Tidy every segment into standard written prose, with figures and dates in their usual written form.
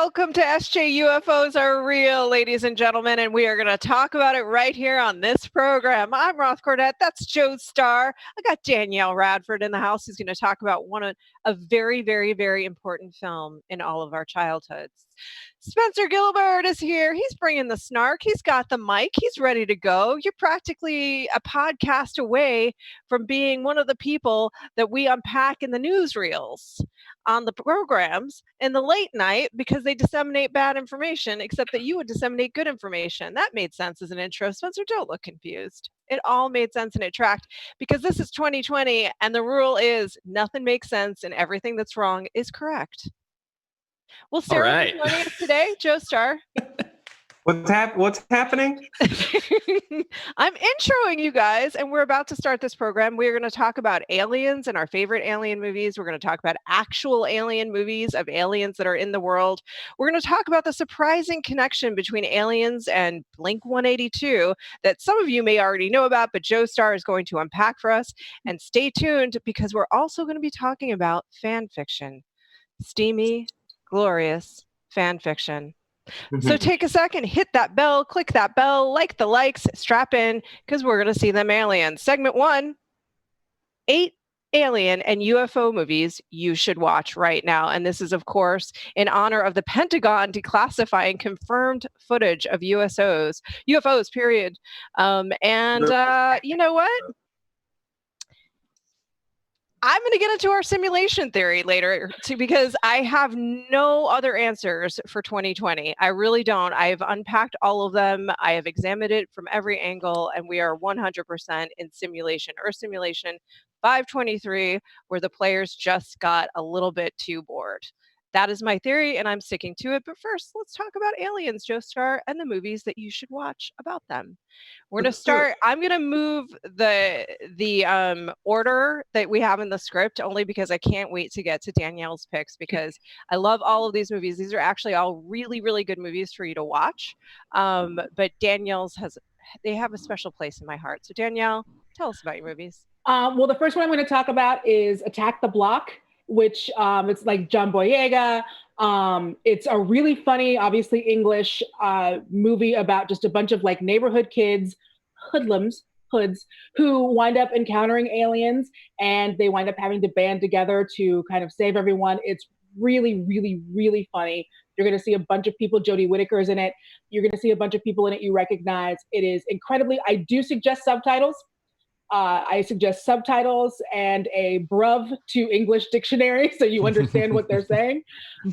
Welcome to SJU UFOs are real, ladies and gentlemen, and we are going to talk about it right here on this program. I'm Roth Cornet. That's Joe Starr. I got Danielle Radford in the house who's going to talk about a very, very, very important film in all of our childhoods. Spencer GIlbert is here. He's bringing the snark. He's got the mic. He's ready to go. You're practically a podcast away from being one of the people that we unpack in the newsreels on the programs in the late night because they disseminate bad information, except that you would disseminate good information. That made sense as an intro. Spencer, don't look confused. It all made sense and it tracked because this is 2020 and the rule is nothing makes sense and everything that's wrong is correct. Well, Sarah, joining us today, Joe Starr. What's happening? I'm introing you guys, and we're about to start this program. We're going to talk about aliens and our favorite alien movies. We're going to talk about actual alien movies of aliens that are in the world. We're going to talk about the surprising connection between aliens and Blink-182 that some of you may already know about, but Joe Starr is going to unpack for us. And stay tuned because we're also going to be talking about fan fiction. Steamy, glorious fan fiction. So take a second, hit that bell, click that bell, like the likes, strap in, because we're going to see them aliens. Segment 1, 8 alien and UFO movies you should watch right now. And this is, of course, in honor of the Pentagon declassifying confirmed footage of UFOs, period. You know what? I'm going to get into our simulation theory later because I have no other answers for 2020. I really don't. I've unpacked all of them. I have examined it from every angle, and we are 100% in simulation. Earth Simulation 523, where the players just got a little bit too bored. That is my theory, and I'm sticking to it. But first, let's talk about aliens, Joe Starr, and the movies that you should watch about them. We're going to start. I'm going to move the order that we have in the script only because I can't wait to get to Danielle's picks because I love all of these movies. These are actually all really, really good movies for you to watch. But Danielle's they have a special place in my heart. So Danielle, tell us about your movies. Well, the first one I'm going to talk about is Attack the Block, which it's like John Boyega. It's a really funny, obviously English movie about just a bunch of like neighborhood kids, hoods, who wind up encountering aliens and they wind up having to band together to kind of save everyone. It's really, really, really funny. You're going to see a bunch of people. Jodie Whittaker is in it. You're going to see a bunch of people in it you recognize. It is incredibly, I do suggest subtitles. I suggest subtitles and a bruv to English dictionary so you understand what they're saying.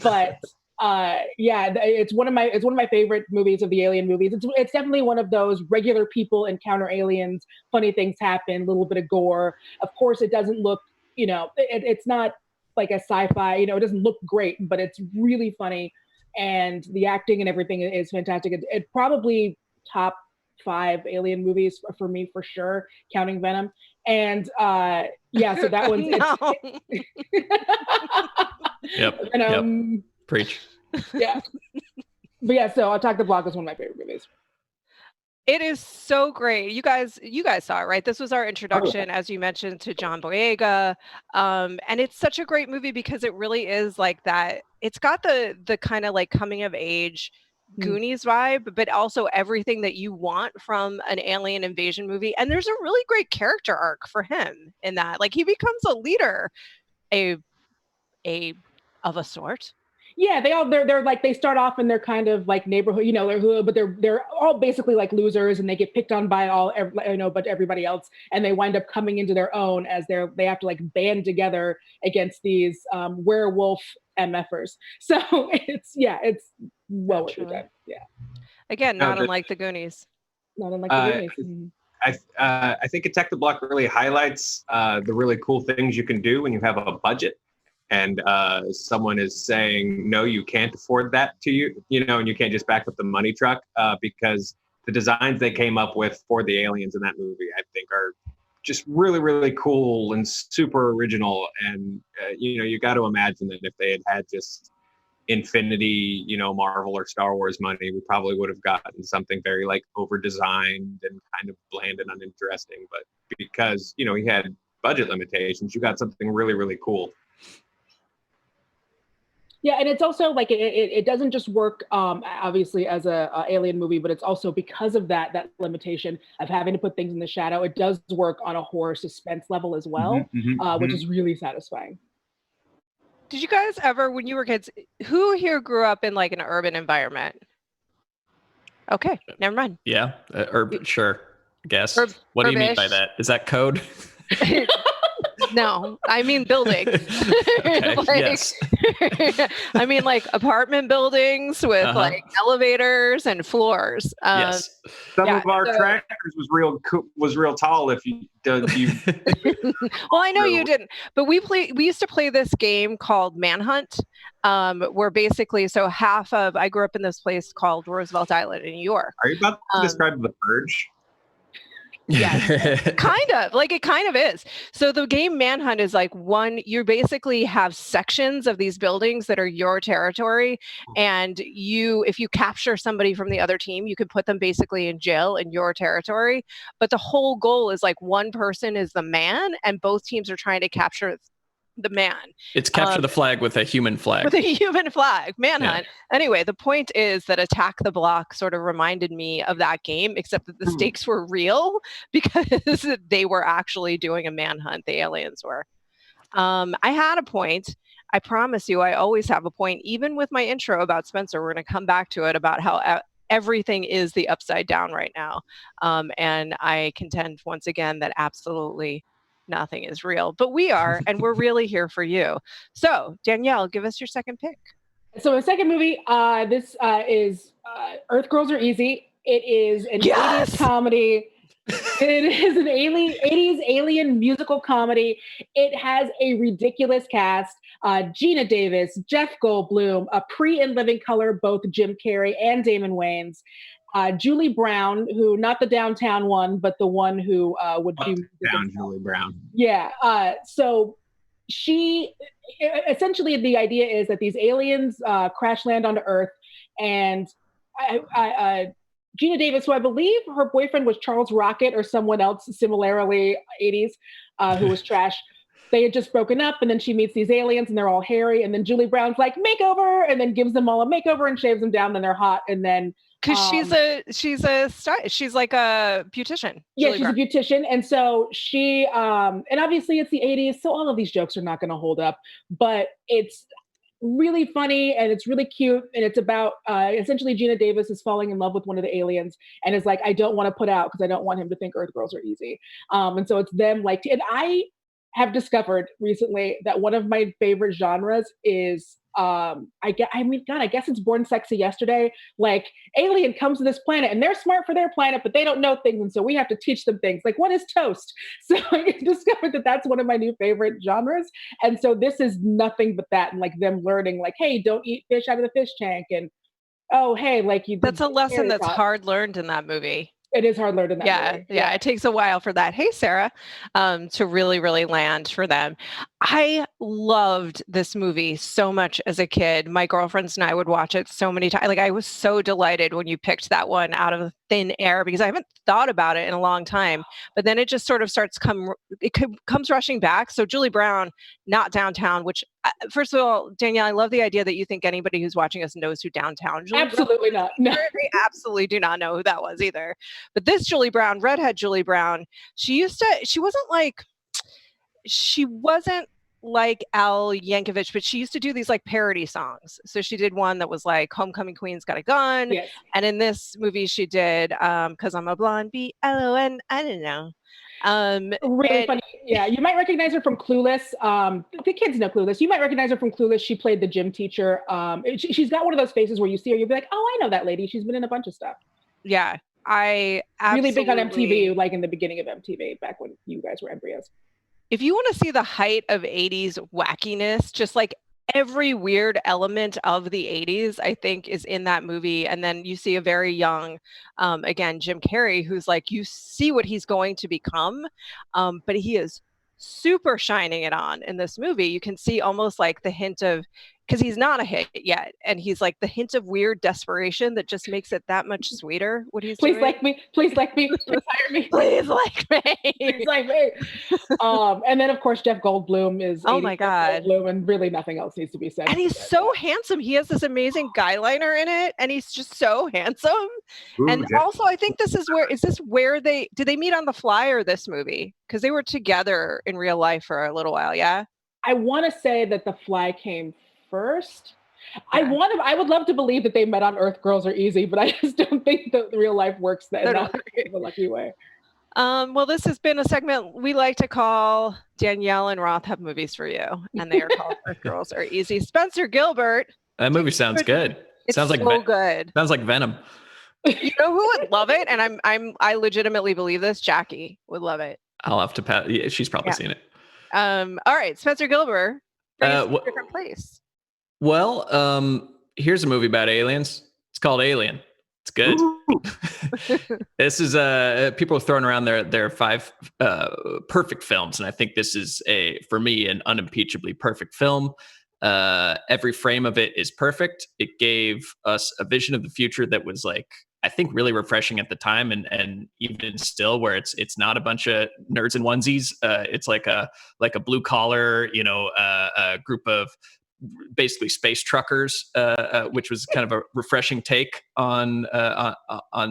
But it's one of my favorite movies of the alien movies. It's definitely one of those regular people encounter aliens, funny things happen, a little bit of gore. Of course, it doesn't look, it's not like a sci-fi, it doesn't look great, but it's really funny. And the acting and everything is fantastic. It probably top 5 alien movies for me for sure, counting Venom. And so that one's Yep. Preach. Yeah. But yeah, so Attack the Block is one of my favorite movies. It is so great. You guys saw it, right? This was our introduction, as you mentioned, to John Boyega. And it's such a great movie because it really is like that. It's got the kind of like coming of age Goonies vibe, but also everything that you want from an alien invasion movie. And there's a really great character arc for him in that. Like he becomes a leader, of a sort. Yeah, they're like, they start off in their kind of like neighborhood, they're hood, but they're all basically like losers and they get picked on by but everybody else, and they wind up coming into their own as they have to like band together against these werewolf MFers. So it's well worth your time. Yeah. Again, not unlike the Goonies. Not unlike the Goonies. I think Attack the Block really highlights the really cool things you can do when you have a budget. And someone is saying, no, you can't afford that and you can't just back up the money truck because the designs they came up with for the aliens in that movie, I think, are just really, really cool and super original. And, you got to imagine that if they had just Infinity, Marvel or Star Wars money, we probably would have gotten something very like over-designed and kind of bland and uninteresting. But because, he had budget limitations, you got something really, really cool. Yeah, and it's also like it doesn't just work obviously as a alien movie, but it's also because of that limitation of having to put things in the shadow. It does work on a horror suspense level as well, which is really satisfying. Did you guys ever, when you were kids, who here grew up in like an urban environment? Okay, never mind. Yeah, urban, sure. Guess. What do you mean by that? Is that code? No, I mean buildings. Okay, yes. I mean like apartment buildings with like elevators and floors. Yes. Some of our tractors was real tall. If you well, I know you didn't, but we used to play this game called Manhunt, where basically, I grew up in this place called Roosevelt Island in New York. Are you about to describe The Purge? Yeah, kind of. Like it kind of is. So the game Manhunt is like you basically have sections of these buildings that are your territory. And if you capture somebody from the other team, you can put them basically in jail in your territory. But the whole goal is like one person is the man and both teams are trying to capture the man. It's capture the flag with a human flag. With a human flag, Manhunt. Yeah. Anyway, the point is that Attack the Block sort of reminded me of that game, except that the stakes were real because they were actually doing a manhunt, the aliens were. I had a point. I promise you, I always have a point, even with my intro about Spencer. We're going to come back to it about how everything is the upside down right now. And I contend once again that absolutely nothing is real, but we are, and we're really here for you. So, Danielle, give us your second pick. So, my second movie, this is Earth Girls Are Easy. It is an 80s comedy. It is an 80s alien musical comedy. It has a ridiculous cast. Gina Davis, Jeff Goldblum, Pre and Living Color, both Jim Carrey and Damon Wayans. Julie Brown, who not the downtown one, but the one who would do Julie Brown. Yeah. So she essentially the idea is that these aliens crash land onto Earth, and Gina Davis, who I believe her boyfriend was Charles Rocket or someone else similarly 80s, who was trash. They had just broken up, and then she meets these aliens, and they're all hairy. And then Julie Brown's like, makeover, and then gives them all a makeover and shaves them down. And they're hot, and then because she's like a beautician. Yeah, she's a beautician, and so she and obviously it's the 80s, so all of these jokes are not going to hold up, but it's really funny and it's really cute, and it's about essentially Gina Davis is falling in love with one of the aliens and is like, I don't want to put out because I don't want him to think Earth Girls Are Easy, and so it's them like, and I have discovered recently that one of my favorite genres is I guess it's Born Sexy Yesterday. Like, alien comes to this planet and they're smart for their planet, but they don't know things, and so we have to teach them things. Like, what is toast? So I discovered that that's one of my new favorite genres, and so this is nothing but that, and like them learning, like, hey, don't eat fish out of the fish tank, and oh, hey, like you. That's a lesson that's hard learned in that movie. It is hard learned in that movie. Yeah, it takes a while for that. Hey, Sarah, to really, really land for them. I loved this movie so much as a kid. My girlfriends and I would watch it so many times. Like, I was so delighted when you picked that one out of thin air because I haven't thought about it in a long time. But then it just sort of comes rushing back. So Julie Brown, not downtown, which first of all, Danielle, I love the idea that you think anybody who's watching us knows who downtown Julie absolutely Brown. Not. No. They absolutely do not know who that was either. But this Julie Brown, redhead Julie Brown, she wasn't like Al Yankovic, but she used to do these like parody songs. So she did one that was like Homecoming Queen's Got a Gun. Yes. And in this movie she did Cause I'm a Blonde, BLON, I don't know. Really funny. Yeah, you might recognize her from Clueless. The kids know Clueless. You might recognize her from Clueless. She played the gym teacher. She's got one of those faces where you see her, you'll be like, oh, I know that lady. She's been in a bunch of stuff. Yeah. I really big on MTV, like in the beginning of MTV, back when you guys were embryos. If you want to see the height of 80s wackiness, just like every weird element of the 80s, I think, is in that movie. And then you see a very young, again, Jim Carrey, who's like, you see what he's going to become, but he is super shining it on in this movie. You can see almost like the hint of because he's not a hit yet, and he's like the hint of weird desperation that just makes it that much sweeter. What he's please doing. like me, please like me, please hire me, please like me, please like me. And then of course Jeff Goldblum is oh my god, Goldblum, and really nothing else needs to be said. And he's so handsome. He has this amazing guy liner in it, and he's just so handsome. Ooh, and Jeff. also, I think this is where did they meet on The Fly or this movie? Because they were together in real life for a little while. Yeah. I want to say that The Fly came first. Yeah. I would love to believe that they met on Earth, Girls Are Easy, but I just don't think that the real life works in that lucky way. Well, this has been a segment we like to call Danielle and Roth Have Movies for You, and they are called Earth Girls Are Easy. Spencer GIlbert. That movie sounds good. It sounds so good. Sounds like Venom. You know who would love it? And I legitimately believe this. Jackie would love it. I'll have to pass. Yeah, she's probably seen it. All right, Spencer GIlbert. A different place. Well, here's a movie about aliens. It's called Alien. It's good. This is people are throwing around their 5 perfect films, and I think this is for me an unimpeachably perfect film. Every frame of it is perfect. It gave us a vision of the future that was like, I think, really refreshing at the time, and even still, where it's not a bunch of nerds in onesies. It's like a blue collar, a group of basically space truckers, which was kind of a refreshing take on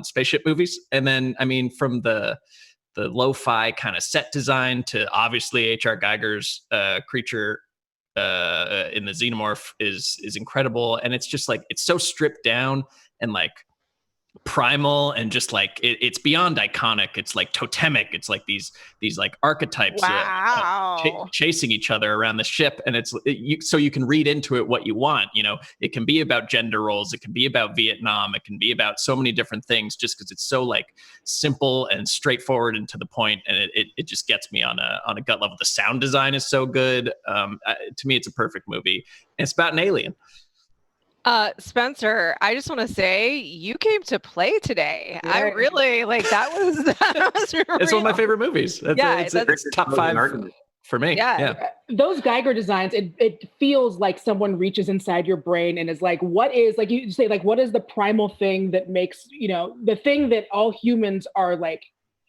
spaceship movies. And then, I mean, from the lo-fi kind of set design to obviously H.R. Geiger's creature in the Xenomorph is incredible. And it's just like, it's so stripped down and like primal, and just like it's beyond iconic. It's like totemic. It's like these like archetypes chasing each other around the ship, and so you can read into it what you want. It can be about gender roles, it can be about Vietnam, it can be about so many different things, just because it's so like simple and straightforward and to the point, and it just gets me on a gut level. The sound design is so good. To me, it's a perfect movie, and it's about an alien. Spencer, I just want to say you came to play today. Yeah. I really that was it's one of my favorite movies. It's top 5 for me. Yeah. Those Geiger designs, it feels like someone reaches inside your brain and is like, what is, like you say, like, what is the primal thing that makes, the thing that all humans are like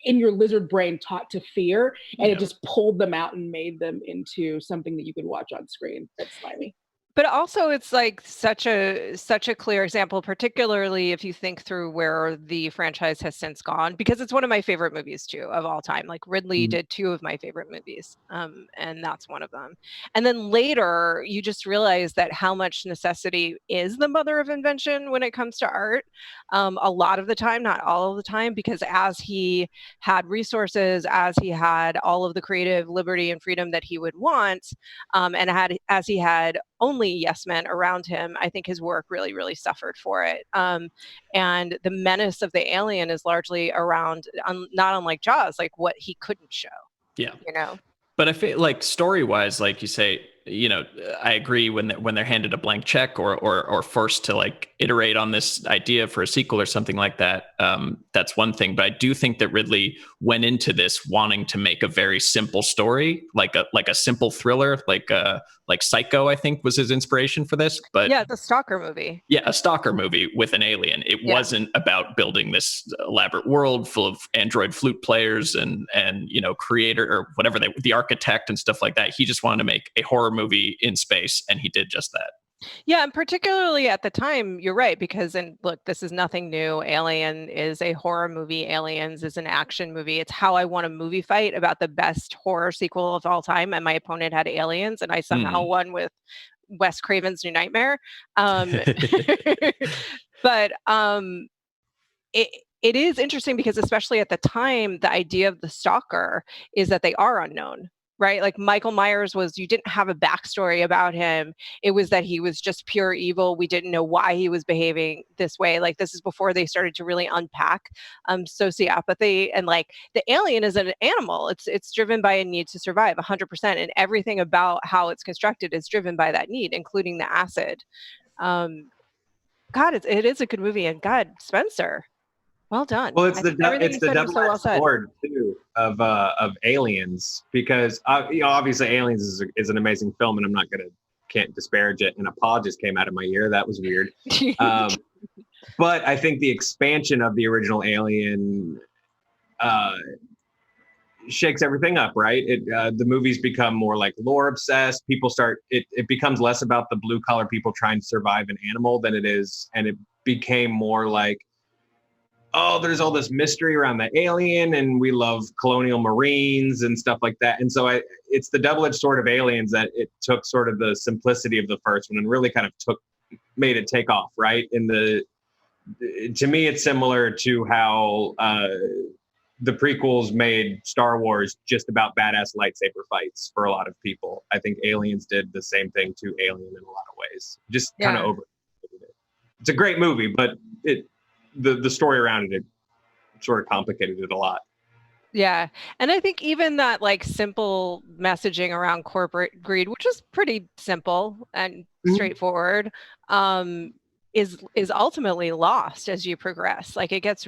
in your lizard brain taught to fear, and it just pulled them out and made them into something that you could watch on screen. That's slimy. But also, it's like such a clear example, particularly if you think through where the franchise has since gone, because it's one of my favorite movies too of all time. Like Ridley did 2 of my favorite movies, and that's one of them. And then later, you just realize that how much necessity is the mother of invention when it comes to art. A lot of the time, not all of the time, because as he had resources, as he had all of the creative liberty and freedom that he would want, as he had only yes men around him, I think his work really, really suffered for it. And the menace of the alien is largely around, not unlike Jaws, like what he couldn't show. Yeah. But I feel like story-wise, like you say, I agree when they're handed a blank check or forced to like iterate on this idea for a sequel or something like that. That's one thing. But I do think that Ridley went into this wanting to make a very simple story, like a simple thriller, like Psycho, I think was his inspiration for this. But yeah, the Stalker movie. Yeah, a Stalker movie with an alien. It wasn't about building this elaborate world full of android flute players and creator or whatever the architect and stuff like that. He just wanted to make a horror movie in space, and he did just that. Yeah, and particularly at the time, you're right, because, and look, this is nothing new. Alien is a horror movie. Aliens is an action movie. It's how I won a movie fight about the best horror sequel of all time, and my opponent had aliens, and I somehow won with Wes Craven's New Nightmare. But it is interesting because, especially at the time, the idea of the stalker is that they are unknown. Right? Like Michael Myers you didn't have a backstory about him. It was that he was just pure evil. We didn't know why he was behaving this way. Like, this is before they started to really unpack sociopathy, and like the alien is an animal. It's driven by a need to survive 100%. And everything about how it's constructed is driven by that need, including the acid. God, it is a good movie. And God, Spencer, well done. Well, it's the double-edged sword too of Aliens, because obviously Aliens is an amazing film, and I'm not going to can't disparage it. And a paw just came out of my ear. That was weird. But I think the expansion of the original Alien shakes everything up, right? The movies become more like lore obsessed. People it becomes less about the blue collar people trying to survive an animal than it is. And it became more like, oh, there's all this mystery around the alien and we love colonial marines and stuff like that. And so it's the double-edged sword of Aliens that it took sort of the simplicity of the first one and really kind of made it take off, right? To me, it's similar to how the prequels made Star Wars just about badass lightsaber fights for a lot of people. I think Aliens did the same thing to Alien in a lot of ways. Just kind of over. It's a great movie, but the story around it sort of complicated it a lot. Yeah. And I think even that like simple messaging around corporate greed, which is pretty simple and straightforward, is ultimately lost as you progress. Like it gets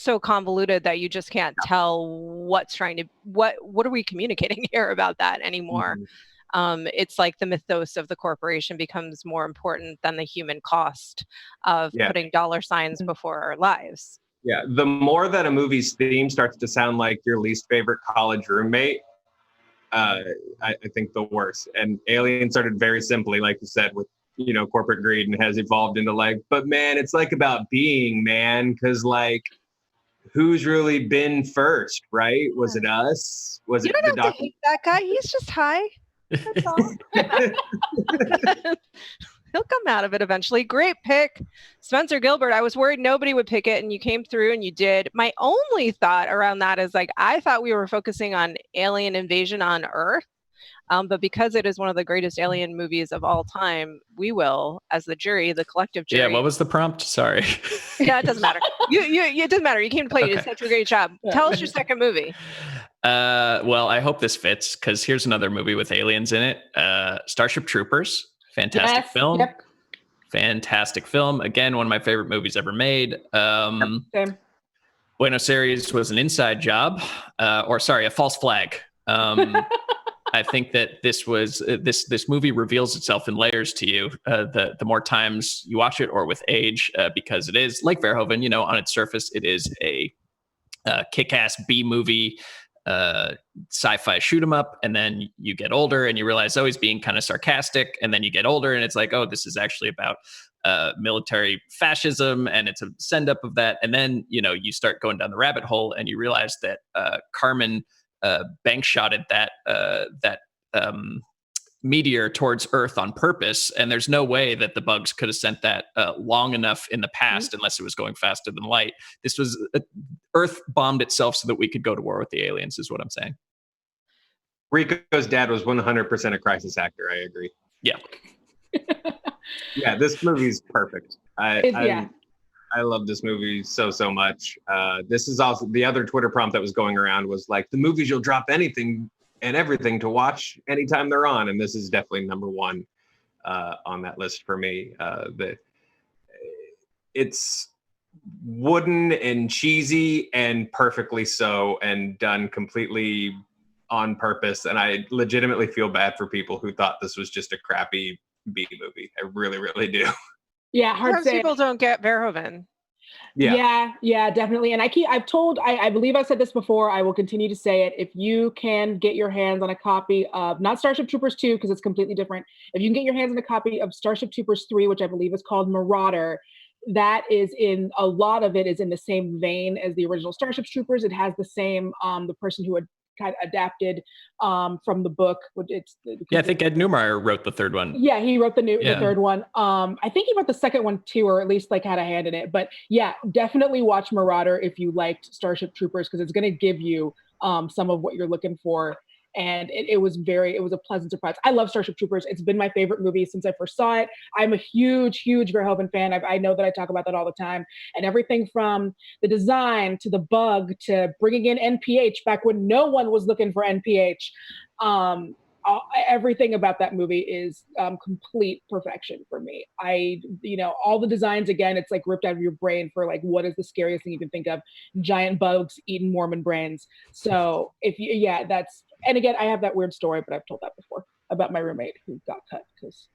so convoluted that you just can't tell what are we communicating here about that anymore. It's like the mythos of the corporation becomes more important than the human cost of putting dollar signs before our lives. Yeah, the more that a movie's theme starts to sound like your least favorite college roommate, I think the worse. And Alien started very simply, like you said, with corporate greed, and has evolved into like, but man, it's like about being, man, because like, who's really been first, right? Was it us? Was you it don't the have doctor? to hate that guy. He's just high. That's all. He'll come out of it eventually. Great pick, Spencer GIlbert. I was worried nobody would pick it, and you came through and you did. My only thought around that is like, I thought we were focusing on alien invasion on Earth. But because it is one of the greatest alien movies of all time, we will, as the jury, the collective jury. Yeah, what was the prompt? Sorry. Yeah, it doesn't matter. It doesn't matter. You came to play. You did such a great job. Tell us your second movie. Well, I hope this fits because here's another movie with aliens in it. Starship Troopers. Fantastic film. Yep. Fantastic film. Again, one of my favorite movies ever made. Same. Buenos Aires was an inside job, a false flag. I think that this movie reveals itself in layers to you the more times you watch it, or with age, because it is like Verhoeven. On its surface, it is a kick-ass B movie, sci-fi shoot 'em up, and then you get older and you realize, oh, he's being kind of sarcastic, and then you get older and it's like, oh, this is actually about military fascism, and it's a send-up of that, and then you start going down the rabbit hole and you realize that Carmen bank shotted that meteor towards Earth on purpose, and there's no way that the bugs could have sent that long enough in the past unless it was going faster than light. This was Earth bombed itself so that we could go to war with the aliens, is what I'm saying. Rico's dad was 100% a crisis actor. I agree. Yeah. Yeah, this movie's perfect. I love this movie so much. This is also the other Twitter prompt that was going around was like, the movies you'll drop anything and everything to watch anytime they're on. And this is definitely number one on that list for me. It's wooden and cheesy and perfectly so, and done completely on purpose. And I legitimately feel bad for people who thought this was just a crappy B movie. I really, really do. Yeah, hard to say. People don't get Verhoeven. Yeah, definitely. And I believe I said this before, I will continue to say it. If you can get your hands on a copy of, not Starship Troopers 2, because it's completely different. If you can get your hands on a copy of Starship Troopers 3, which I believe is called Marauder, that is a lot of it is in the same vein as the original Starship Troopers. It has the same, the person who had kind of adapted from the book. I think Ed Neumeyer wrote the third one. Yeah, he wrote the third one. I think he wrote the second one too, or at least like had a hand in it. But yeah, definitely watch Marauder if you liked Starship Troopers, because it's going to give you some of what you're looking for. And it was a pleasant surprise. I love Starship Troopers. It's been my favorite movie since I first saw it. I'm a huge Verhoeven fan. I know that I talk about that all the time. And everything from the design to the bug to bringing in NPH back when no one was looking for NPH. Everything about that movie is complete perfection for me. All the designs, again, it's like ripped out of your brain for like, what is the scariest thing you can think of? Giant bugs eating Mormon brains. So and again, I have that weird story, but I've told that before. about my roommate who got cut because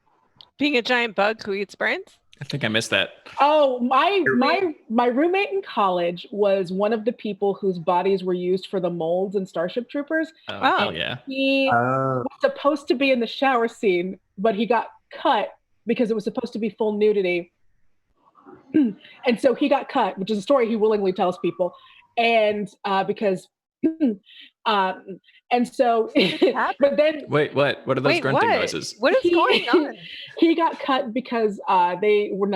Being a giant bug who eats brains? I think I missed that. Oh, my roommate in college was one of the people whose bodies were used for the molds in Starship Troopers. Oh yeah. He was supposed to be in the shower scene, but he got cut because it was supposed to be full nudity. And so he got cut, which is a story he willingly tells people. And because and so but then Wait, what are those grunting noises? What is going on? He got cut because they were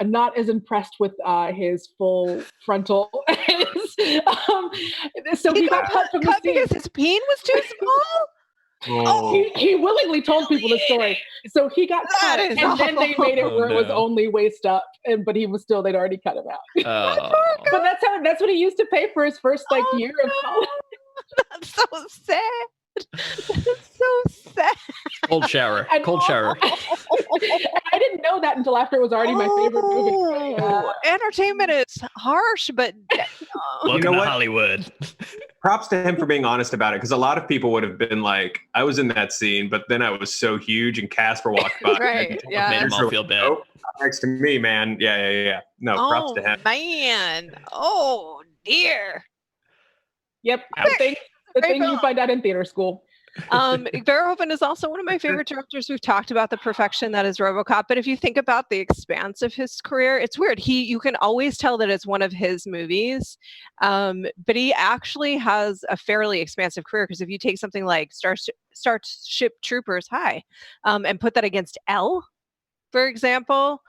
not as impressed with his full frontal. So he got cut from the scene because his peen was too small. He willingly told people the story. So he got cut, and then they made it where it was only waist up, but he was still, they'd already cut him out. But that's what he used to pay for his first year of college. That's so sad. That's so sad. Cold shower. Cold shower. I didn't know that until after it was already my favorite movie. Entertainment is harsh, but welcome to Hollywood. Props to him for being honest about it, because a lot of people would have been like, I was in that scene, but then I was so huge and Casper walked by. Right. Yeah. Made them all feel bad. Oh, next to me, man. Yeah. No, props to him. Man. Oh, dear. Yep. The thing you find out in theater school. Verhoeven is also one of my favorite directors. We've talked about the perfection that is RoboCop, but if you think about the expanse of his career, it's weird. You can always tell that it's one of his movies, but he actually has a fairly expansive career, because if you take something like Starship Troopers, and put that against Elle, for example,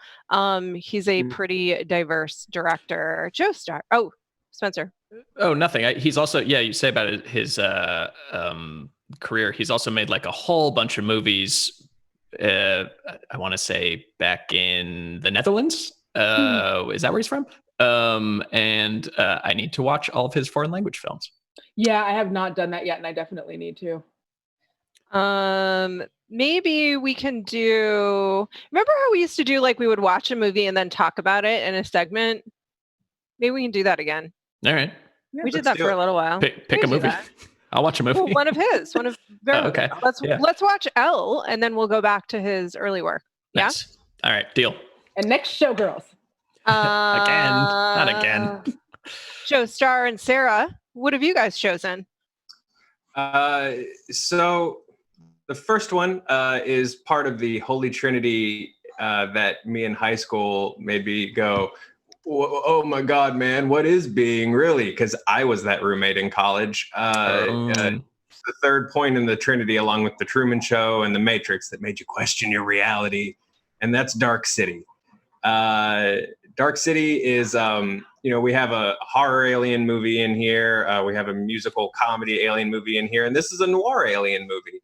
he's a pretty diverse director. Joe Starr. Oh, Spencer. Oh, nothing. He's also, you say about his career, he's also made like a whole bunch of movies. I want to say back in the Netherlands. Is that where he's from? And I need to watch all of his foreign language films. Yeah, I have not done that yet, and I definitely need to. Maybe we can do. Remember how we used to do, like, we would watch a movie and then talk about it in a segment? Maybe we can do that again. All right. Yeah, we did that for a little while. Pick a movie. I'll watch a movie. Well, one of his. Okay. Let's watch Elle, and then we'll go back to his early work. Nice. Yeah. All right. Deal. And next, Showgirls. Again. Not again. Joe, Starr, and Sarah. What have you guys chosen? So the first one is part of the Holy Trinity that me in high school made me go, oh my God, man, what is being really? Because I was that roommate in college. The third point in the Trinity, along with the Truman Show and the Matrix, that made you question your reality, and that's Dark City. Dark City is, we have a horror alien movie in here. We have a musical comedy alien movie in here, and this is a noir alien movie.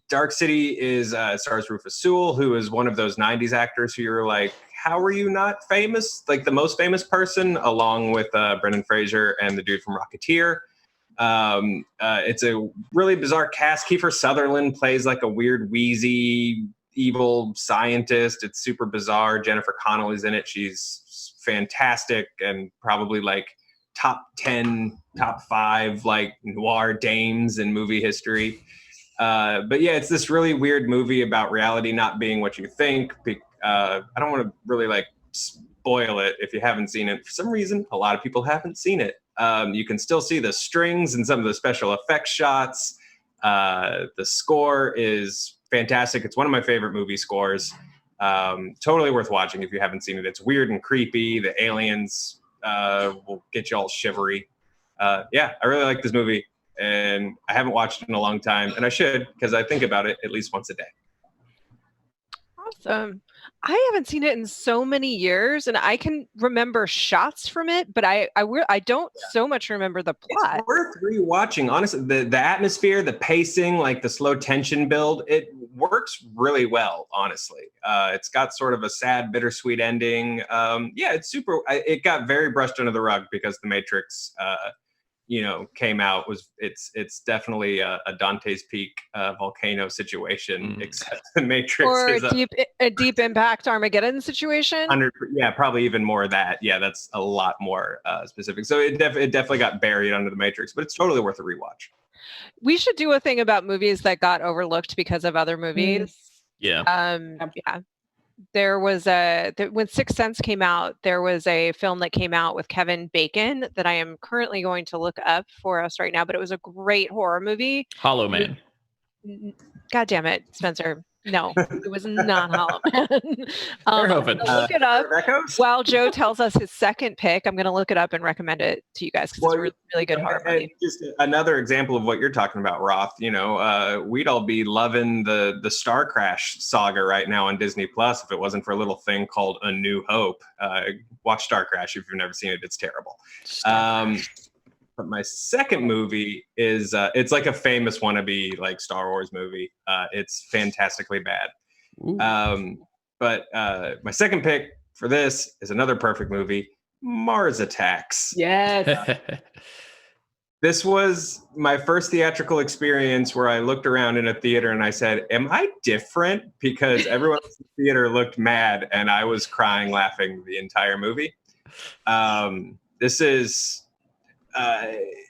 Dark City is stars Rufus Sewell, who is one of those 90s actors who you're like, how are you not famous? Like the most famous person, along with Brendan Fraser and the dude from Rocketeer. It's a really bizarre cast. Kiefer Sutherland plays like a weird, wheezy, evil scientist. It's super bizarre. Jennifer Connelly's in it. She's fantastic and probably like top 10, top 5 like noir dames in movie history. But yeah, it's this really weird movie about reality not being what you think. I don't want to really like spoil it if you haven't seen it. For some reason, a lot of people haven't seen it. You can still see the strings and some of the special effects shots. The score is fantastic. It's one of my favorite movie scores. Totally worth watching if you haven't seen it. It's weird and creepy. The aliens will get you all shivery. I really like this movie, and I haven't watched it in a long time, and I should, because I think about it at least once a day. Awesome. I haven't seen it in so many years, and I can remember shots from it, but I don't so much remember the plot. It's worth rewatching, honestly. The atmosphere, the pacing, like the slow tension build, it works really well, honestly. It's got sort of a sad, bittersweet ending. It's super. It got very brushed under the rug because The Matrix came out. It's definitely a Dante's Peak volcano situation, except The Matrix or is a deep impact Armageddon situation. Probably even more of that. Yeah, that's a lot more specific. So it definitely got buried under The Matrix, but it's totally worth a rewatch. We should do a thing about movies that got overlooked because of other movies. Yeah. Yeah. There was when Sixth Sense came out, there was a film that came out with Kevin Bacon that I am currently going to look up for us right now, but it was a great horror movie. Hollow Man. God damn it, Spencer. No, it was not Hollow Man. I'm Verhoeven. gonna look it up Echoes? while Joe tells us his second pick. I'm going to look it up and recommend it to you guys because it's a really, really good horror movie. Just another example of what you're talking about, Roth. You know, we'd all be loving the Star Crash saga right now on Disney Plus if it wasn't for a little thing called A New Hope. Watch Star Crash if you've never seen it; it's terrible. But my second movie is it's like a famous wannabe like Star Wars movie. It's fantastically bad. But my second pick for this is another perfect movie, Mars Attacks. Yes. This was my first theatrical experience where I looked around in a theater and I said, am I different? Because everyone else in the theater looked mad and I was crying, laughing the entire movie. This is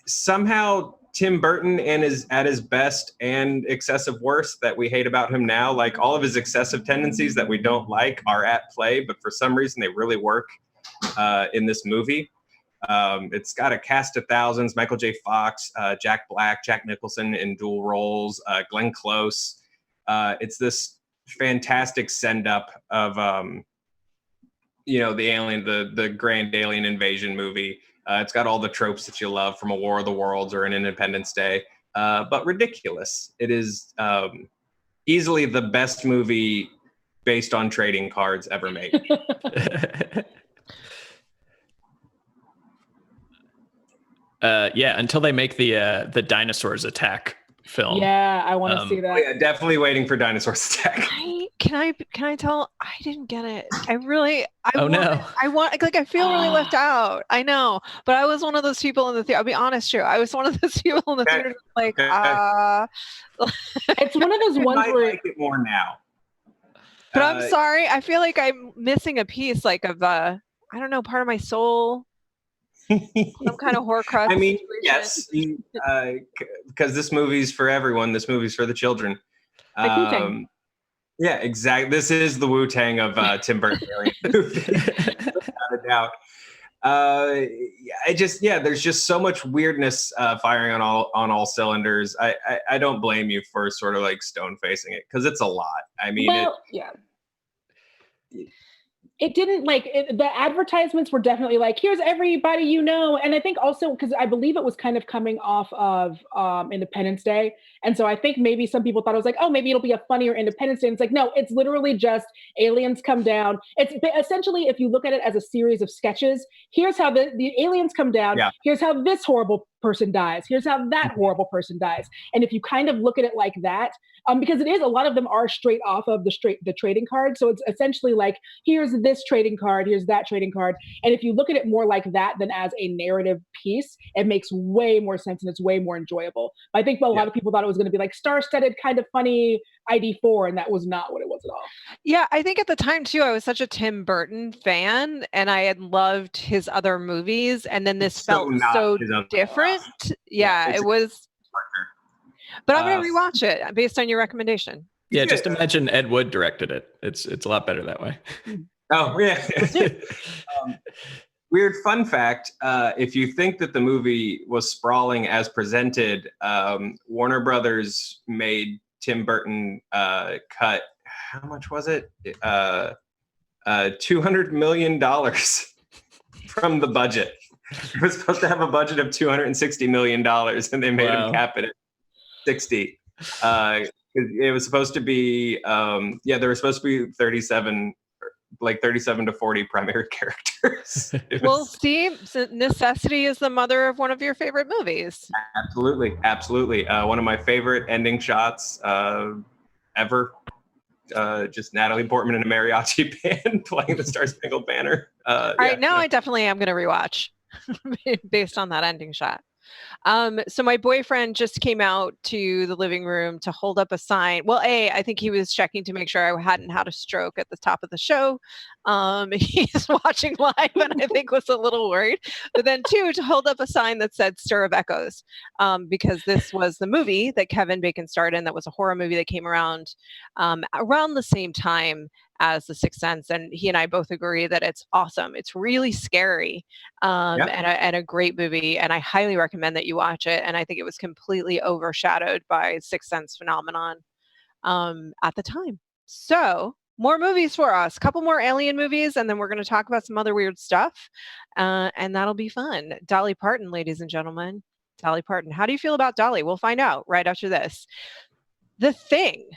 somehow Tim Burton and is at his best and excessive worst that we hate about him now. Like all of his excessive tendencies that we don't like are at play, but for some reason they really work in this movie. It's got a cast of thousands: Michael J. Fox, Jack Black, Jack Nicholson in dual roles, Glenn Close. It's this fantastic send up of the alien, the grand alien invasion movie. It's got all the tropes that you love from a War of the Worlds or an Independence Day, but ridiculous. It is easily the best movie based on trading cards ever made. Until they make the dinosaurs attack film. Yeah, I want to see that. Yeah, definitely waiting for Dinosaurs Attack. Can I tell? I didn't get it. I feel really left out. I know, but I was one of those people in the theater. I'll be honest, Joe. I was one of those people in the theater. Like, it's one of those ones I where like it more now. But I'm sorry. I feel like I'm missing a piece, like of I don't know, part of my soul. Some kind of Horcrux. I mean, yes, because this movie's for everyone. This movie's for the children. Like Wu-Tang. Yeah, exactly. This is the Wu-Tang of Tim Burton alien movie, without a doubt. There's just so much weirdness firing on all cylinders. I don't blame you for sort of like stone facing it because it's a lot. I mean, it didn't the advertisements were definitely like, here's everybody you know. And I think also because I believe it was kind of coming off of Independence Day. And so I think maybe some people thought it was like, oh, maybe it'll be a funnier Independence Day. And it's like, no, it's literally just aliens come down. It's essentially, if you look at it as a series of sketches, here's how the aliens come down. Yeah. Here's how this horrible person dies. Here's how that horrible person dies. And if you kind of look at it like that, because it is, a lot of them are straight off of the trading card. So it's essentially like, here's this trading card, here's that trading card. And if you look at it more like that than as a narrative piece, it makes way more sense and it's way more enjoyable. I think a lot of people thought it was going to be like star-studded, kind of funny ID4, and that was not what it was at all. Yeah, I think at the time too, I was such a Tim Burton fan and I had loved his other movies. And then this felt so different. Yeah, it was. But I'm going to rewatch it based on your recommendation. Yeah, just imagine Ed Wood directed it. It's a lot better that way. Oh, yeah. Weird fun fact, if you think that the movie was sprawling as presented, Warner Brothers made Tim Burton cut, how much was it? $200 million from the budget. It was supposed to have a budget of $260 million, and they made him cap it at 60. It was supposed to be, there were supposed to be 37 to 40 primary characters. Well, Steve, necessity is the mother of one of your favorite movies. Absolutely. One of my favorite ending shots ever. Just Natalie Portman in a mariachi band playing the Star Spangled Banner. All right, now I definitely am going to rewatch based on that ending shot. So my boyfriend just came out to the living room to hold up a sign. Well, I think he was checking to make sure I hadn't had a stroke at the top of the show. He's watching live and I think was a little worried. But then two, to hold up a sign that said Stir of Echoes, because this was the movie that Kevin Bacon starred in. That was a horror movie that came around the same time as The Sixth Sense, and he and I both agree that it's awesome. It's really scary, and a great movie, and I highly recommend that you watch it. And I think it was completely overshadowed by Sixth Sense phenomenon at the time. So more movies for us, a couple more alien movies, and then we're going to talk about some other weird stuff, and that'll be fun. Dolly Parton, ladies and gentlemen. Dolly Parton. How do you feel about Dolly? We'll find out right after this. The Thing.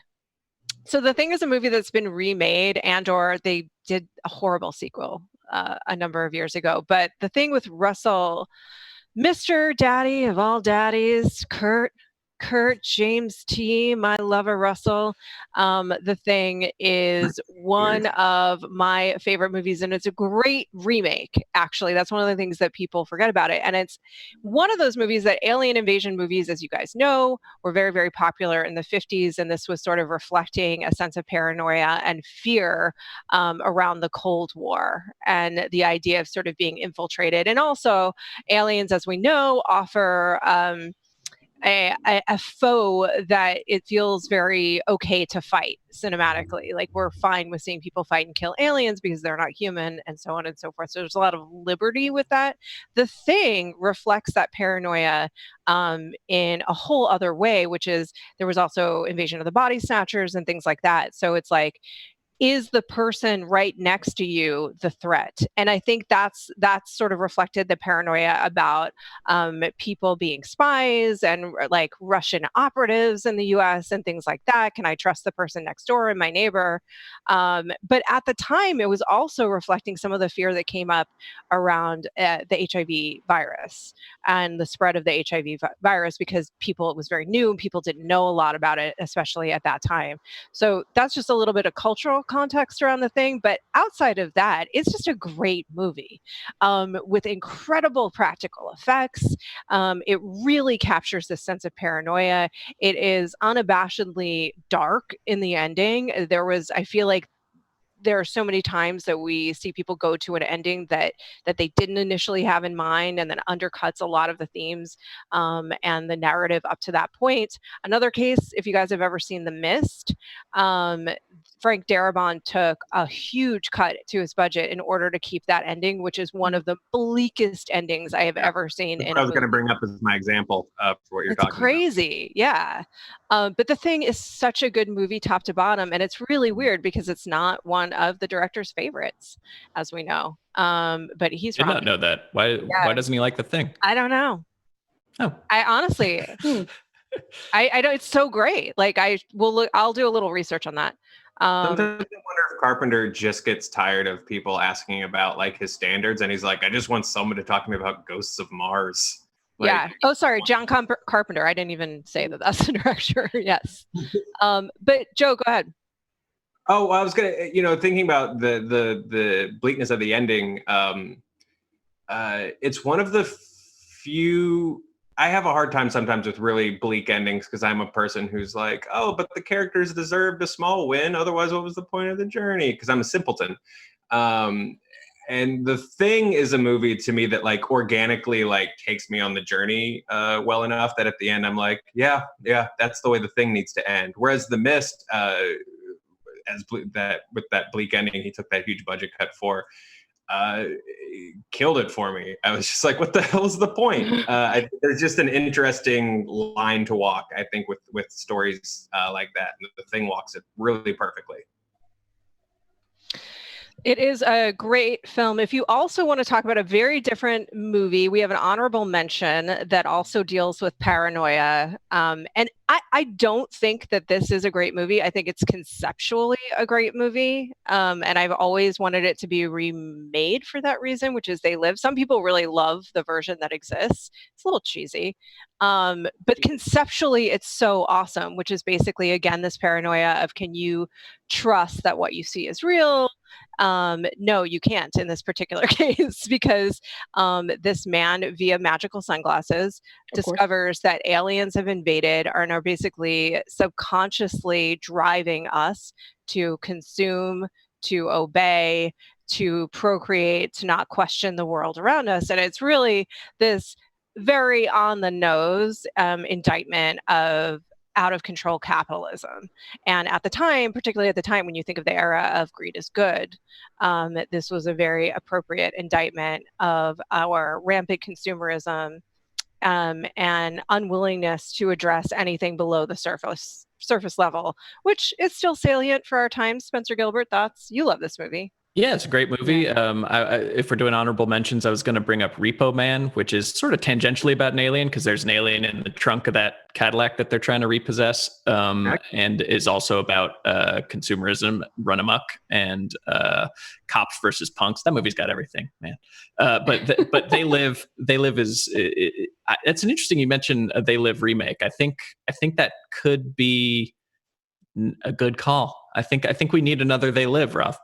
So The Thing is a movie that's been remade, and or they did a horrible sequel a number of years ago. But The Thing with Russell, Mr. Daddy of all daddies, Kurt James T, my lover Russell. The Thing is one of my favorite movies, and it's a great remake, actually. That's one of the things that people forget about it. And it's one of those movies that alien invasion movies, as you guys know, were very, very popular in the 50s. And this was sort of reflecting a sense of paranoia and fear around the Cold War and the idea of sort of being infiltrated. And also, aliens, as we know, offer a foe that it feels very okay to fight cinematically. Like, we're fine with seeing people fight and kill aliens because they're not human, and so on and so forth. So there's a lot of liberty with that. The Thing reflects that paranoia in a whole other way, which is there was also Invasion of the Body Snatchers and things like that. So it's like, is the person right next to you the threat? And I think that's sort of reflected the paranoia about people being spies and like Russian operatives in the US and things like that. Can I trust the person next door and my neighbor? But at the time, it was also reflecting some of the fear that came up around the HIV virus and the spread of the HIV virus, because it was very new and people didn't know a lot about it, especially at that time. So that's just a little bit of cultural context around The Thing. But outside of that, it's just a great movie with incredible practical effects. It really captures this sense of paranoia. It is unabashedly dark in the ending. I feel like there are so many times that we see people go to an ending that they didn't initially have in mind, and then undercuts a lot of the themes and the narrative up to that point. Another case, if you guys have ever seen The Mist, Frank Darabont took a huge cut to his budget in order to keep that ending, which is one of the bleakest endings I have ever seen. I was going to bring up as my example for what you're talking about. It's crazy, yeah. But The Thing is such a good movie top to bottom, and it's really weird because it's not one of the director's favorites, as we know. But he's wrong. I did not know that. Why doesn't he like The Thing? I don't know. Oh, I honestly, I don't. It's so great. Like, I'll do a little research on that. Sometimes I wonder if Carpenter just gets tired of people asking about like his standards, and he's like, I just want someone to talk to me about Ghosts of Mars. Like, yeah. Oh, sorry, John Carpenter. I didn't even say that that's the director. Yes. But Joe, go ahead. Oh, well, I was gonna, thinking about the bleakness of the ending. It's one of the few. I have a hard time sometimes with really bleak endings because I'm a person who's like, oh, but the characters deserved a small win. Otherwise, what was the point of the journey? Because I'm a simpleton. And The Thing is a movie to me that like organically like takes me on the journey well enough that at the end I'm like, yeah, that's the way The Thing needs to end. Whereas The Mist, with that bleak ending, he took that huge budget cut for. Killed it for me. I was just like, what the hell is the point? There's just an interesting line to walk, I think, with stories like that. And The Thing walks it really perfectly. It is a great film. If you also want to talk about a very different movie, we have an honorable mention that also deals with paranoia. And I don't think that this is a great movie. I think it's conceptually a great movie. And I've always wanted it to be remade for that reason, which is They Live. Some people really love the version that exists. It's a little cheesy. But conceptually, it's so awesome, which is basically, again, this paranoia of, can you trust that what you see is real? No, you can't in this particular case, because this man, via magical sunglasses, discovers that aliens have invaded and are basically subconsciously driving us to consume, to obey, to procreate, to not question the world around us. And it's really this very on the nose indictment of out of control capitalism. And at the time, particularly at the time when you think of the era of greed is good, this was a very appropriate indictment of our rampant consumerism and unwillingness to address anything below the surface level, which is still salient for our times. Spencer Gilbert, thoughts? You love this movie. Yeah, it's a great movie. If we're doing honorable mentions, I was going to bring up Repo-Man, which is sort of tangentially about an alien, because there's an alien in the trunk of that Cadillac that they're trying to repossess, and is also about consumerism run amok and cops versus punks. That movie's got everything, man. But They Live is it's an interesting. You mentioned They Live remake. I think that could be a good call. I think we need another They Live, Roth.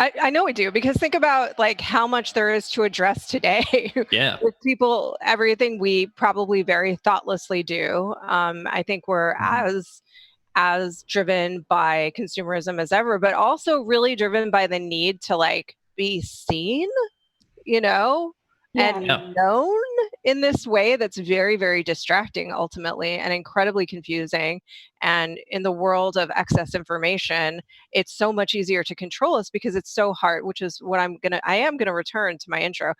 I know we do, because think about like how much there is to address today. Yeah. With people, everything we probably very thoughtlessly do. I think we're as driven by consumerism as ever, but also really driven by the need to like be seen, and known in this way that's very, very distracting ultimately, and incredibly confusing. And in the world of excess information, it's so much easier to control us because it's so hard, which is what I am gonna return to my intro.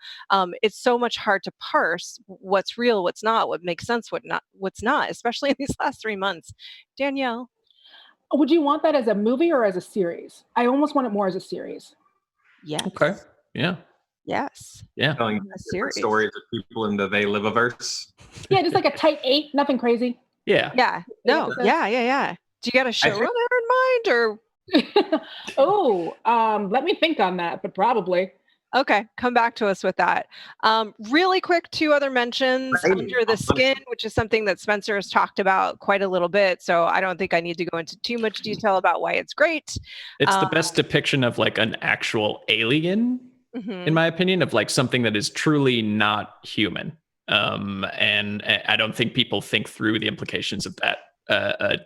It's so much hard to parse what's real, what's not, what makes sense, what's not, especially in these last 3 months. Danielle. Would you want that as a movie or as a series? I almost want it more as a series. Yes. Okay. Yeah. Yes. Yeah. Telling different stories of people in the They Live-averse. Yeah, just like a tight 8, nothing crazy. Yeah. Yeah. No. Yeah. Do you got a showrunner in mind, or? Let me think on that, but probably. Okay, come back to us with that. Really quick, 2 other mentions. Under the Skin, which is something that Spencer has talked about quite a little bit, so I don't think I need to go into too much detail about why it's great. It's the best depiction of like an actual alien, in my opinion, of like something that is truly not human. And I don't think people think through the implications of that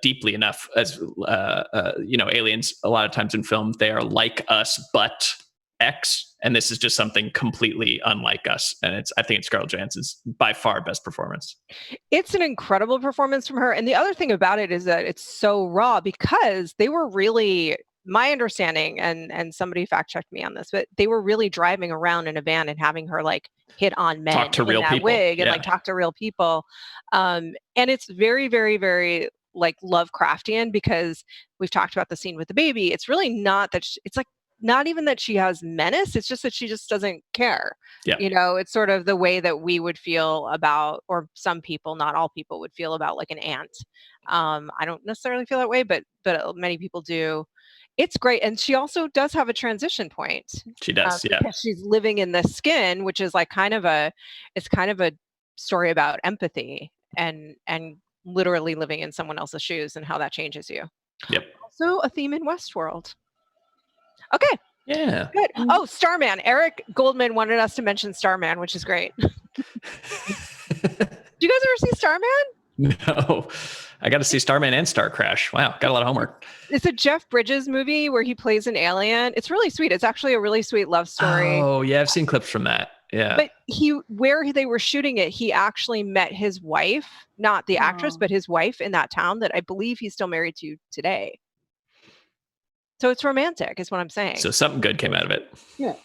deeply enough. As aliens, a lot of times in film, they are like us, but X, and this is just something completely unlike us. And I think it's Scarlett Johansson's by far best performance. It's an incredible performance from her. And the other thing about it is that it's so raw, because they were really, my understanding, and somebody fact checked me on this, but they were really driving around in a van and having her like hit on men, talk to real that people, wig, and like talk to real people. And it's very, very, very like Lovecraftian, because we've talked about the scene with the baby. It's really not that it's like, not even that she has menace, it's just that she just doesn't care. Yeah. It's sort of the way that we would feel about, or some people, not all people, would feel about like an ant. I don't necessarily feel that way, but many people do. It's great. And she also does have a transition point. She does, because she's living in the skin, which is like kind of a story about empathy and literally living in someone else's shoes and how that changes you. Yep. Also a theme in Westworld. Okay. Yeah. Good. Oh, Starman. Eric Goldman wanted us to mention Starman, which is great. Do you guys ever see Starman? No. I got to see Starman and Star Crash. Wow. Got a lot of homework. It's a Jeff Bridges movie where he plays an alien. It's really sweet. It's actually a really sweet love story. Oh, yeah. I've seen clips from that. Yeah. But where they were shooting it, he actually met his wife, not the actress, but his wife in that town that I believe he's still married to today. So it's romantic, is what I'm saying. So something good came out of it. Yeah.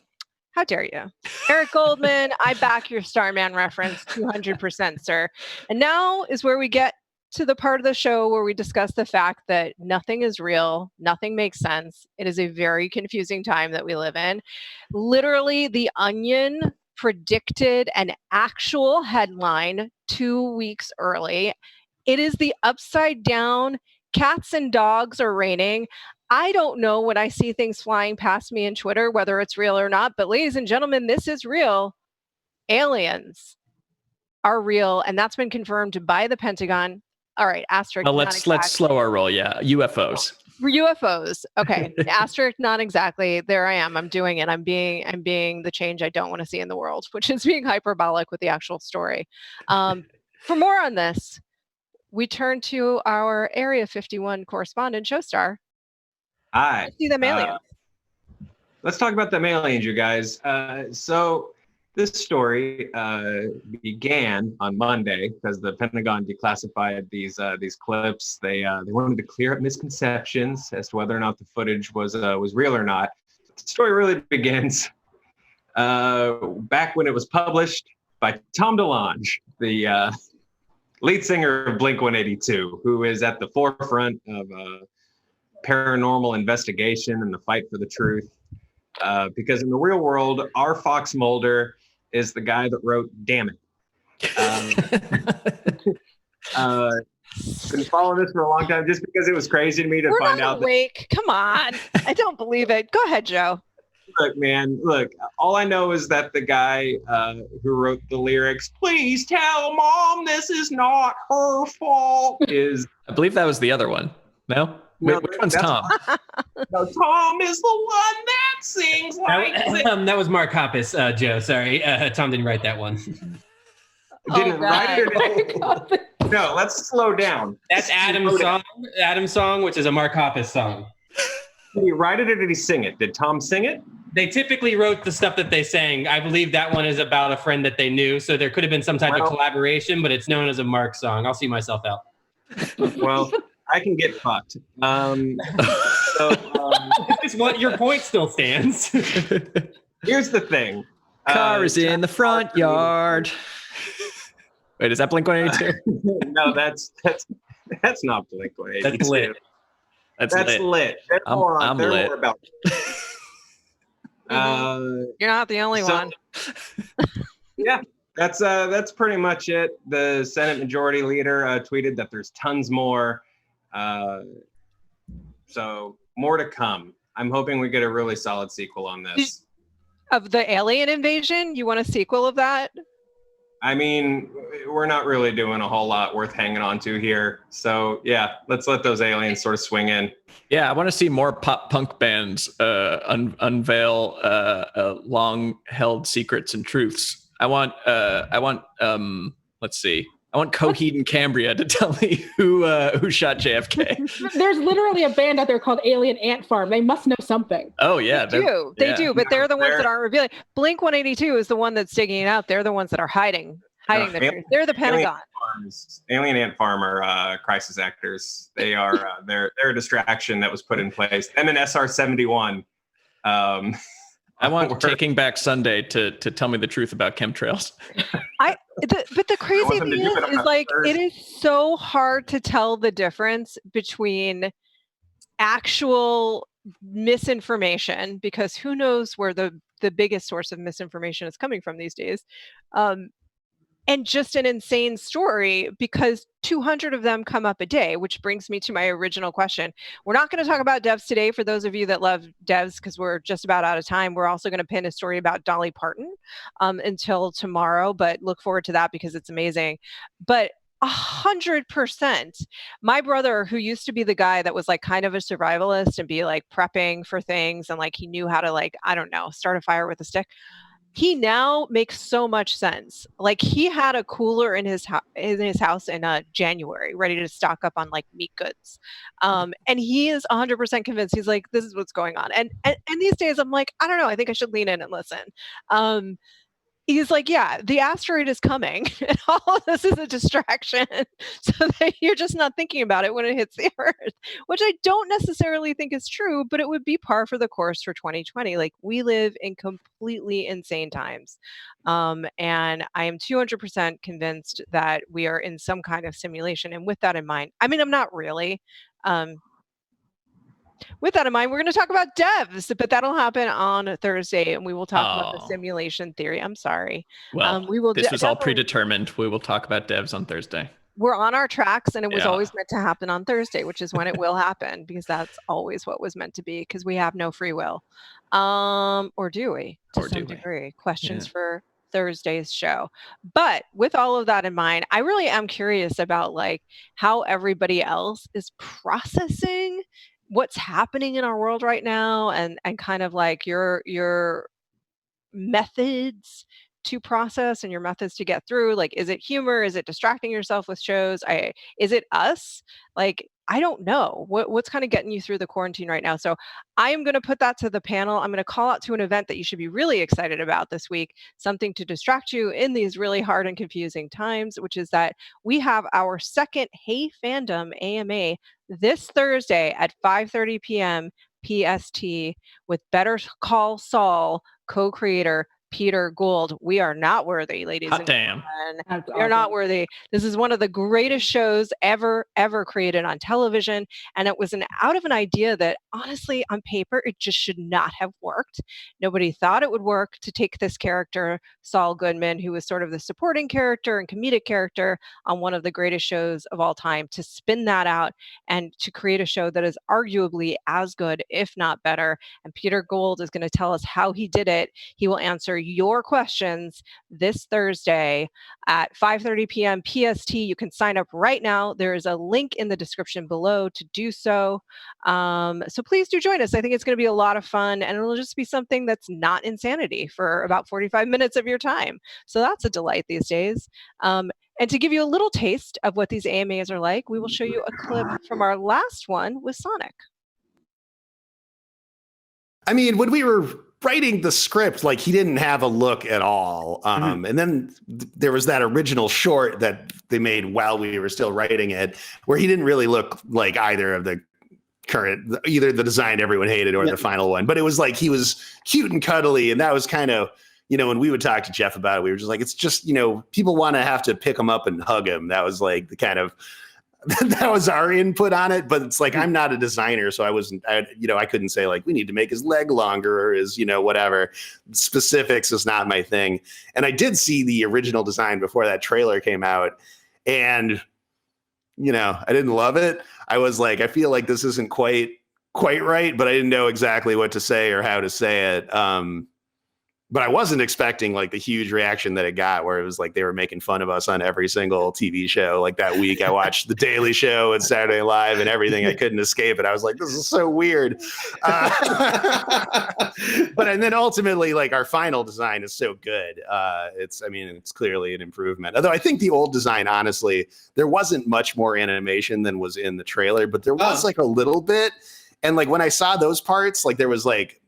How dare you? Eric Goldman, I back your Starman reference 200%, sir. And now is where we get to the part of the show where we discuss the fact that nothing is real, nothing makes sense. It is a very confusing time that we live in. Literally, The Onion predicted an actual headline 2 weeks early. It is the upside down. Cats and dogs are raining. I don't know when I see things flying past me in Twitter, whether it's real or not, but ladies and gentlemen, this is real. Aliens are real, and that's been confirmed by the Pentagon. All right, asterisk. Well, let's slow our roll. Yeah, UFOs. UFOs. Okay, asterisk. Not exactly. There I am. I'm doing it. I'm being the change I don't want to see in the world, which is being hyperbolic with the actual story. For more on this, we turn to our Area 51 correspondent, Starr. Hi. Let's see them aliens. Let's talk about them aliens, you guys. So this story began on Monday because the Pentagon declassified these clips. They wanted to clear up misconceptions as to whether or not the footage was real or not. The story really begins back when it was published by Tom DeLonge, the lead singer of Blink-182, who is at the forefront of paranormal investigation and the fight for the truth. Because in the real world, our Fox Mulder is the guy that wrote "Damn It." Been following this for a long time, just because it was crazy to me to find out. Awake. Come on, I don't believe it. Go ahead, Joe. Look, man, all I know is that the guy who wrote the lyrics, "Please tell Mom this is not her fault," is. I believe that was the other one. No? Wait, which one's Tom? No, Tom is the one that sings like this. That was Mark Hoppus, Joe. Sorry, Tom didn't write that one. Didn't write it. No, let's slow down. That's Adam's song, which is a Mark Hoppus song. Did he write it or did he sing it? Did Tom sing it? They typically wrote the stuff that they sang. I believe that one is about a friend that they knew, so there could have been some type of collaboration, but it's known as a Mark song. I'll see myself out. Well, I can get fucked. Your point still stands. Here's the thing. Car is in the front yard. Wait, is that Blink-182? No, that's not Blink-182. That's lit. That's lit. I'm lit. More about You're not the only one. Yeah, that's pretty much it. The Senate Majority Leader tweeted that there's tons more. So more to come. I'm hoping we get a really solid sequel on this. Of the alien invasion? You want a sequel of that? I mean, we're not really doing a whole lot worth hanging on to here. So yeah, let's let those aliens sort of swing in. Yeah, I want to see more pop punk bands unveil long-held secrets and truths. I want let's see. I want Coheed and Cambria to tell me who shot JFK. There's literally a band out there called Alien Ant Farm. They must know something. Oh yeah, they do, but they're the ones that aren't revealing. Blink-182 is the one that's digging it out. They're the ones that are hiding the truth. They're the Pentagon. Alien Ant Farm are crisis actors. They are they're a distraction that was put in place. Them and SR-71. I want Taking Back Sunday to tell me the truth about chemtrails. But the crazy thing is like, it is so hard to tell the difference between actual misinformation, because who knows where the biggest source of misinformation is coming from these days, and just an insane story, because 200 of them come up a day, which brings me to my original question. We're not going to talk about devs today for those of you that love devs, because we're just about out of time. We're also going to pin a story about Dolly Parton until tomorrow, but look forward to that because it's amazing. But 100%, my brother, who used to be the guy that was like kind of a survivalist and be like prepping for things, and like he knew how to, like, I don't know, start a fire with a stick. He now makes so much sense. Like, he had a cooler in his house in January, ready to stock up on like meat goods, and he is 100% convinced. He's like, this is what's going on. And these days, I'm like, I don't know. I think I should lean in and listen. He's like, yeah, the asteroid is coming, and all of this is a distraction, so that you're just not thinking about it when it hits the Earth, which I don't necessarily think is true, but it would be par for the course for 2020. Like, we live in completely insane times, and I am 200% convinced that we are in some kind of simulation. And with that in mind, I mean, I'm not really. With that in mind, we're going to talk about devs, but that'll happen on Thursday, and we will talk about the simulation theory. I'm sorry. Well, this was all predetermined. We will talk about devs on Thursday. we're on our tracks, and it was Yeah. always meant to happen on Thursday, which is when it will happen, because that's always what was meant to be, because we have no free will. Or do we? To Or some do we? degree. Questions Yeah. for Thursday's show. But with all of that in mind, I really am curious about like how everybody else is processing what's happening in our world right now, and kind of like your methods to process and your methods to get through. Like, is it humor? Is it distracting yourself with shows? Is it us? Like, I don't know what's kind of getting you through the quarantine right now. So I am going to put that to the panel. I'm going to call out to an event that you should be really excited about this week, something to distract you in these really hard and confusing times, which is that we have our second Hey Fandom AMA this Thursday at 5:30 p.m. PST with Better Call Saul co-creator Peter Gould. We are not worthy, ladies Hot and damn. gentlemen. We are not worthy. This is one of the greatest shows ever created on television, and it was out of an idea that honestly, on paper, it just should not have worked. Nobody thought it would work to take this character, Saul Goodman, who was sort of the supporting character and comedic character on one of the greatest shows of all time, to spin that out and to create a show that is arguably as good, if not better. And Peter Gould is going to tell us how he did it. He will answer your questions this Thursday at 5:30 p.m. PST. You can sign up right now. There is a link in the description below to do so. So please do join us. I think it's going to be a lot of fun, and it'll just be something that's not insanity for about 45 minutes of your time. So that's a delight these days. And to give you a little taste of what these AMAs are like, we will show you a clip from our last one with Sonic. I mean, when we were writing the script, like, he didn't have a look at all. And then there was that original short that they made while we were still writing it, where he didn't really look like either of the current, either the design everyone hated or the final one. But it was like he was cute and cuddly. And that was kind of, you know, when we would talk to Jeff about it, we were just like, it's just, you know, people want to have to pick him up and hug him. That was like the kind of, that was our input on it. But it's like, I'm not a designer, so I couldn't say like, we need to make his leg longer or his, you know, whatever. Specifics is not my thing. And I did see the original design before that trailer came out, and, you know, I didn't love it. I was like, I feel like this isn't quite right, but I didn't know exactly what to say or how to say it. But I wasn't expecting like the huge reaction that it got, where it was like they were making fun of us on every single TV show. Like that week, I watched The Daily Show and Saturday Night Live and everything. I couldn't escape it. I was like, this is so weird. And then ultimately, like, our final design is so good. It's clearly an improvement. Although I think the old design, honestly, there wasn't much more animation than was in the trailer, but there was like a little bit. And like when I saw those parts, like there was like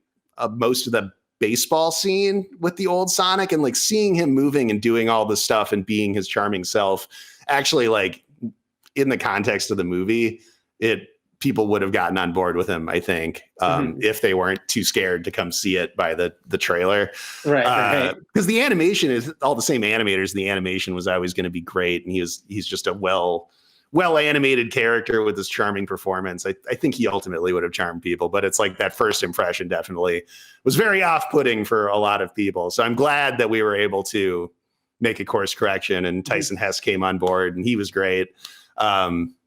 most of the baseball scene with the old Sonic, and like seeing him moving and doing all this stuff and being his charming self, actually, like, in the context of the movie, people would have gotten on board with him, I think, if they weren't too scared to come see it by the trailer. Right. Because the animation is all the same animators. The animation was always going to be great. And he's just a well animated character with this charming performance. I think he ultimately would have charmed people, but it's like that first impression definitely was very off-putting for a lot of people. So I'm glad that we were able to make a course correction, and Tyson Hess came on board, and he was great.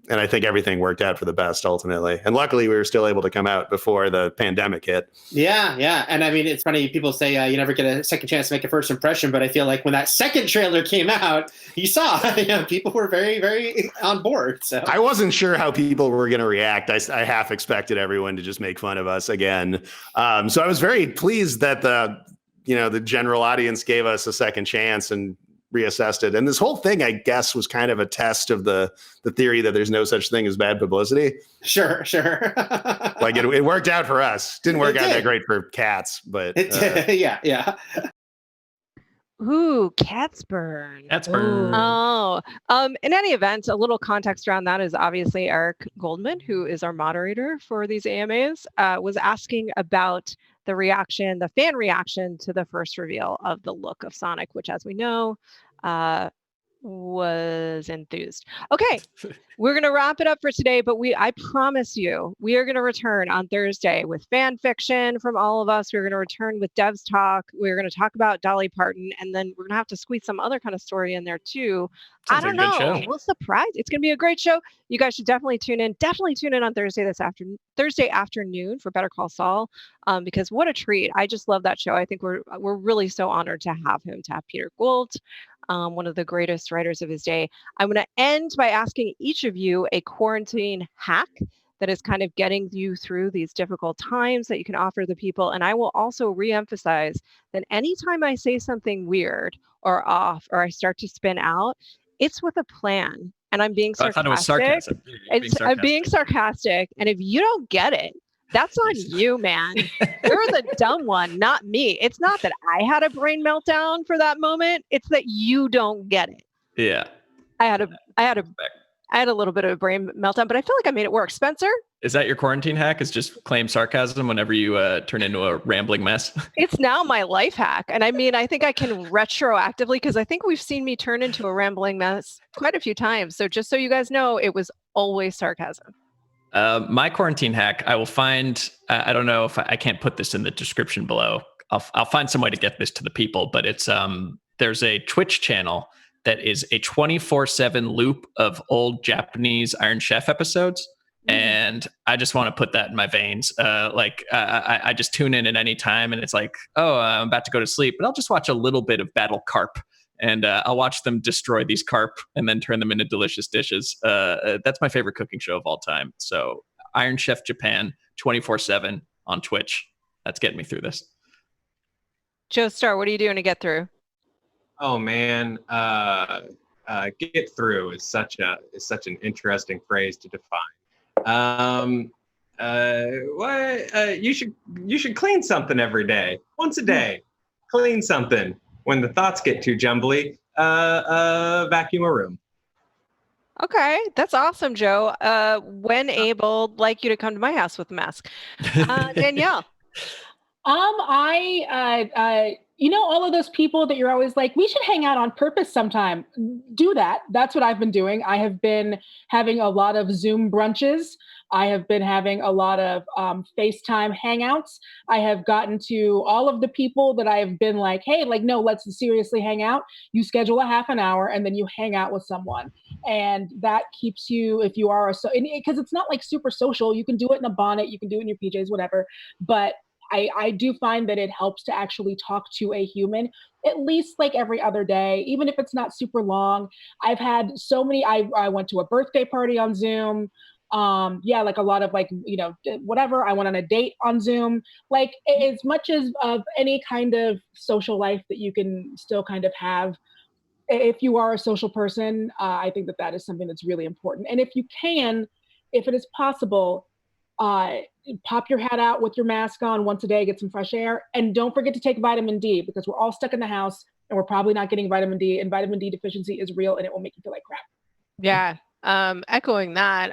And I think everything worked out for the best ultimately. And luckily we were still able to come out before the pandemic hit. Yeah. And I mean, it's funny, people say you never get a second chance to make a first impression, but I feel like when that second trailer came out, you saw people were very, very on board. So I wasn't sure how people were going to react. I half expected everyone to just make fun of us again. So I was very pleased that the general audience gave us a second chance and reassessed it. And this whole thing, I guess, was kind of a test of the theory that there's no such thing as bad publicity. Sure. Like it worked out for us. Didn't work out that great for cats, but yeah. Ooh, Cat's burn. That's burn. Oh, in any event, a little context around that is obviously Eric Goldman, who is our moderator for these AMAs, was asking about the fan reaction to the first reveal of the look of Sonic, which, as we know, was enthused. Okay, we're going to wrap it up for today, but I promise you, we are going to return on Thursday with fan fiction from all of us. We're going to return with Devs Talk. We're going to talk about Dolly Parton, and then we're going to have to squeeze some other kind of story in there too. Sounds I don't like a good know. show. We'll surprise. It's going to be a great show. You guys should definitely tune in. Definitely tune in on Thursday afternoon for Better Call Saul, because what a treat. I just love that show. I think we're really so honored to have him, to have Peter Gould, one of the greatest writers of his day. I'm going to end by asking each of you a quarantine hack that is kind of getting you through these difficult times that you can offer the people. And I will also reemphasize that anytime I say something weird or off, or I start to spin out, it's with a plan. And I'm being sarcastic. I thought it was sarcasm. I'm being sarcastic. And if you don't get it, that's on you, man. You're the dumb one, not me. It's not that I had a brain meltdown for that moment. It's that you don't get it. Yeah. I had a little bit of a brain meltdown, but I feel like I made it work. Spencer? Is that your quarantine hack? Is just claim sarcasm whenever you turn into a rambling mess? It's now my life hack. And I mean, I think I can retroactively, because I think we've seen me turn into a rambling mess quite a few times. So just so you guys know, it was always sarcasm. My quarantine hack, I will find, I don't know if I can't put this in the description below. I'll find some way to get this to the people, but it's there's a Twitch channel that is a 24/7 loop of old Japanese Iron Chef episodes. And I just want to put that in my veins. I just tune in at any time, and it's like, oh, I'm about to go to sleep, but I'll just watch a little bit of Battle Carp, and I'll watch them destroy these carp and then turn them into delicious dishes. That's my favorite cooking show of all time. So Iron Chef Japan, 24/7 on Twitch. That's getting me through this. Joe Starr, what are you doing to get through? Oh man, get through is such an interesting phrase to define. You should clean something every day, once a day. Clean something. When the thoughts get too jumbly, vacuum a room. Okay, that's awesome, Joe. When able, like you to come to my house with a mask. Danielle. All of those people that you're always like, we should hang out on purpose sometime. Do that. That's what I've been doing. I have been having a lot of Zoom brunches. I have been having a lot of FaceTime hangouts. I have gotten to all of the people that I have been like, hey, no, let's seriously hang out. You schedule a half an hour and then you hang out with someone. And that keeps you, if you are, because it's not like super social. You can do it in a bonnet, you can do it in your PJs, whatever. But I do find that it helps to actually talk to a human at least like every other day, even if it's not super long. I've had so many, I went to a birthday party on Zoom. Like a lot of whatever. I went on a date on Zoom. Like as much as of any kind of social life that you can still kind of have, if you are a social person, I think that is something that's really important. And if it is possible, pop your head out with your mask on once a day, get some fresh air, and don't forget to take vitamin D, because we're all stuck in the house and we're probably not getting vitamin D, and vitamin D deficiency is real and it will make you feel like crap. Yeah. Echoing that,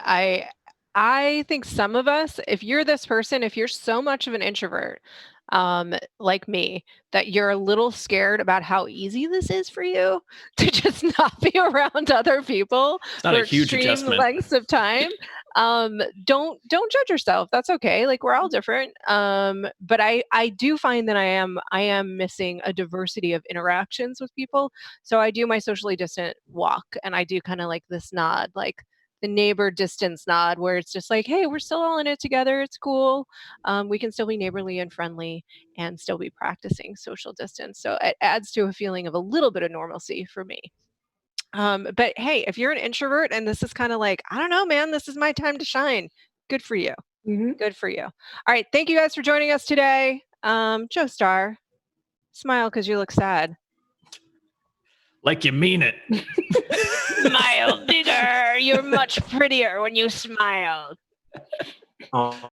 I think some of us, if you're this person, if you're so much of an introvert, like me, that you're a little scared about how easy this is for you to just not be around other people for a huge adjustment. Lengths of time. Don't judge yourself. That's okay. Like we're all different. But I do find that I am missing a diversity of interactions with people. So I do my socially distant walk, and I do kind of like this nod, like the neighbor distance nod, where it's just like, hey, we're still all in it together. It's cool. We can still be neighborly and friendly and still be practicing social distance. So it adds to a feeling of a little bit of normalcy for me. But hey, if you're an introvert and this is kind of like, I don't know, man, this is my time to shine. Good for you. Mm-hmm. Good for you. All right. Thank you guys for joining us today. Joe Starr, smile because you look sad. Like you mean it. Smile bigger. You're much prettier when you smile. Oh.